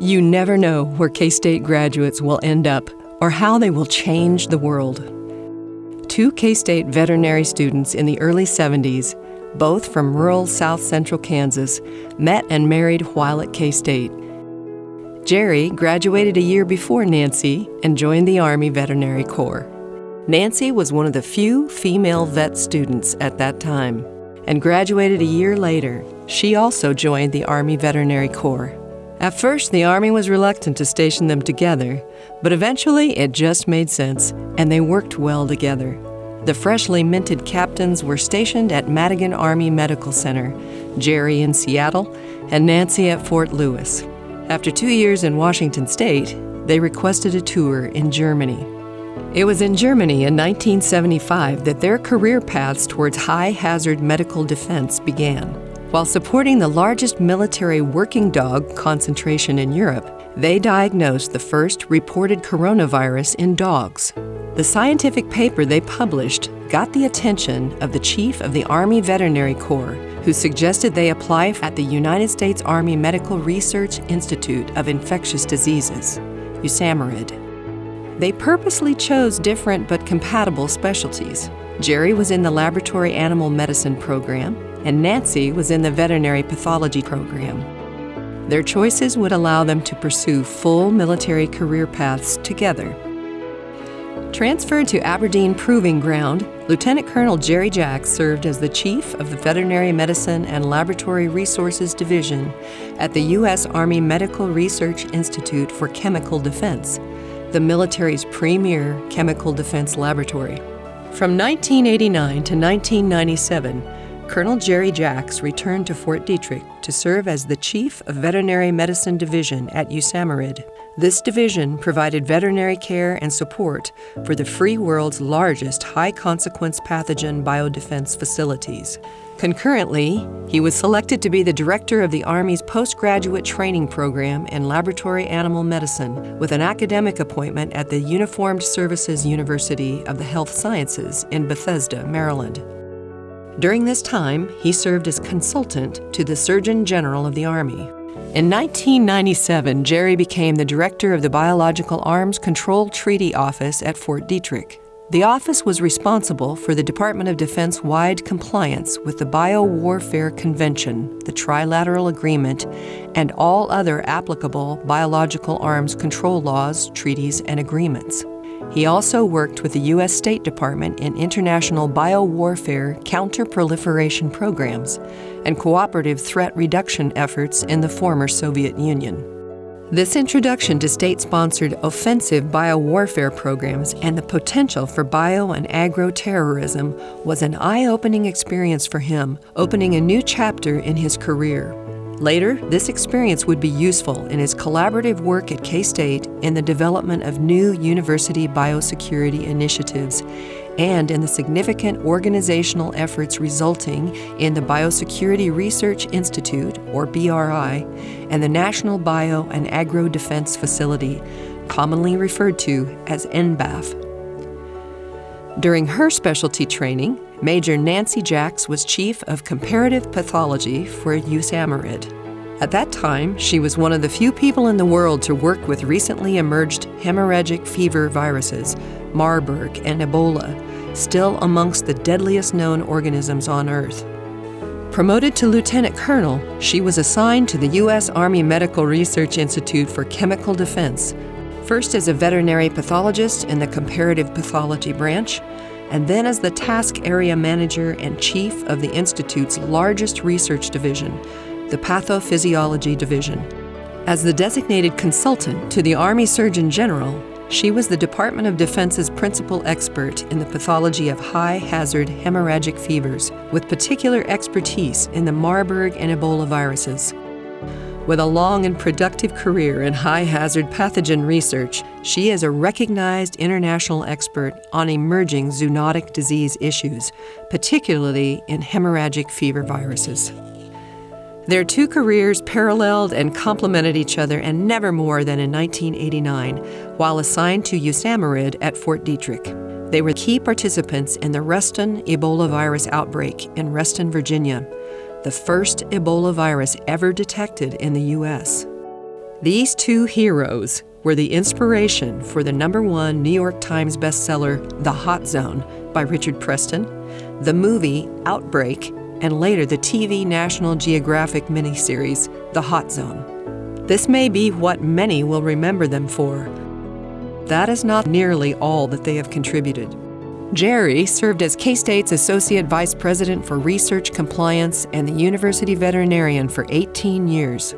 You never know where K-State graduates will end up or how they will change the world. Two K-State veterinary students in the early 70s, both from rural South Central Kansas, met and married while at K-State. Jerry graduated a year before Nancy and joined the Army Veterinary Corps. Nancy was one of the few female vet students at that time and graduated a year later. She also joined the Army Veterinary Corps. At first, the Army was reluctant to station them together, but eventually it just made sense, and they worked well together. The freshly minted captains were stationed at Madigan Army Medical Center, Jerry in Seattle, and Nancy at Fort Lewis. After 2 years in Washington State, they requested a tour in Germany. It was in Germany in 1975 that their career paths towards high-hazard medical defense began. While supporting the largest military working dog concentration in Europe, they diagnosed the first reported coronavirus in dogs. The scientific paper they published got the attention of the chief of the Army Veterinary Corps, who suggested they apply at the United States Army Medical Research Institute of Infectious Diseases, USAMRIID. They purposely chose different but compatible specialties. Jerry was in the laboratory animal medicine program, and Nancy was in the veterinary pathology program. Their choices would allow them to pursue full military career paths together. Transferred to Aberdeen Proving Ground, Lieutenant Colonel Jerry Jaax served as the chief of the Veterinary Medicine and Laboratory Resources Division at the U.S. Army Medical Research Institute for Chemical Defense, the military's premier chemical defense laboratory. From 1989 to 1997, Colonel Jerry Jaax returned to Fort Detrick to serve as the Chief of Veterinary Medicine Division at USAMRIID. This division provided veterinary care and support for the free world's largest high-consequence pathogen biodefense facilities. Concurrently, he was selected to be the director of the Army's postgraduate training program in laboratory animal medicine, with an academic appointment at the Uniformed Services University of the Health Sciences in Bethesda, Maryland. During this time, he served as consultant to the Surgeon General of the Army. In 1997, Jerry became the director of the Biological Arms Control Treaty Office at Fort Detrick. The office was responsible for the Department of Defense-wide compliance with the Biowarfare Convention, the Trilateral Agreement, and all other applicable biological arms control laws, treaties, and agreements. He also worked with the U.S. State Department in international biowarfare counter-proliferation programs and cooperative threat reduction efforts in the former Soviet Union. This introduction to state-sponsored offensive biowarfare programs and the potential for bio and agro-terrorism was an eye-opening experience for him, opening a new chapter in his career. Later, this experience would be useful in his collaborative work at K-State in the development of new university biosecurity initiatives and in the significant organizational efforts resulting in the Biosecurity Research Institute, or BRI, and the National Bio and Agro Defense Facility, commonly referred to as NBAF. During her specialty training, Major Nancy Jaax was Chief of Comparative Pathology for USAMRIID. At that time, she was one of the few people in the world to work with recently emerged hemorrhagic fever viruses, Marburg and Ebola, still amongst the deadliest known organisms on Earth. Promoted to lieutenant colonel, she was assigned to the U.S. Army Medical Research Institute for Chemical Defense, first as a veterinary pathologist in the comparative pathology branch, and then as the task area manager and chief of the Institute's largest research division, the Pathophysiology Division. As the designated consultant to the Army Surgeon General, she was the Department of Defense's principal expert in the pathology of high-hazard hemorrhagic fevers, with particular expertise in the Marburg and Ebola viruses. With a long and productive career in high-hazard pathogen research, she is a recognized international expert on emerging zoonotic disease issues, particularly in hemorrhagic fever viruses. Their two careers paralleled and complemented each other, and never more than in 1989, while assigned to USAMRIID at Fort Detrick. They were key participants in the Reston Ebola virus outbreak in Reston, Virginia, the first Ebola virus ever detected in the U.S. These two heroes were the inspiration for the #1 New York Times bestseller, The Hot Zone by Richard Preston, the movie Outbreak, and later the TV National Geographic miniseries, The Hot Zone. This may be what many will remember them for. That is not nearly all that they have contributed. Jerry served as K-State's Associate Vice President for Research Compliance and the University Veterinarian for 18 years.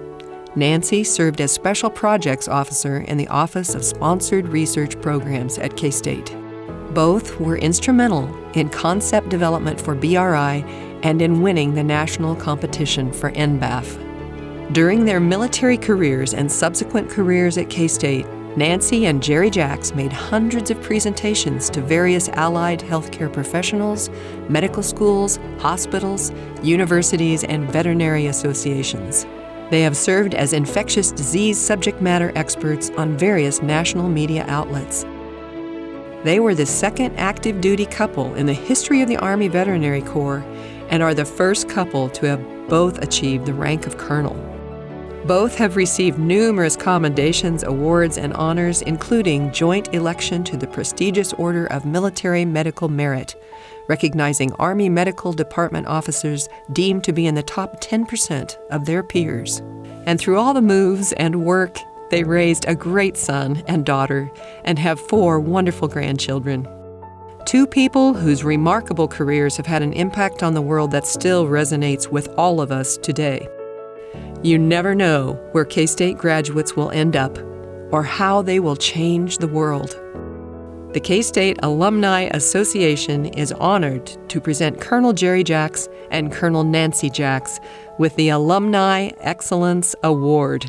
Nancy served as Special Projects Officer in the Office of Sponsored Research Programs at K-State. Both were instrumental in concept development for BRI and in winning the national competition for NBAF. During their military careers and subsequent careers at K-State, Nancy and Jerry Jaax made hundreds of presentations to various allied healthcare professionals, medical schools, hospitals, universities, and veterinary associations. They have served as infectious disease subject matter experts on various national media outlets. They were the second active duty couple in the history of the Army Veterinary Corps and are the first couple to have both achieved the rank of colonel. Both have received numerous commendations, awards, and honors, including joint election to the prestigious Order of Military Medical Merit, recognizing Army Medical Department officers deemed to be in the top 10% of their peers. And through all the moves and work, they raised a great son and daughter and have 4 wonderful grandchildren. 2 people whose remarkable careers have had an impact on the world that still resonates with all of us today. You never know where K-State graduates will end up or how they will change the world. The K-State Alumni Association is honored to present Colonel Jerry Jaax and Colonel Nancy Jaax with the Alumni Excellence Award.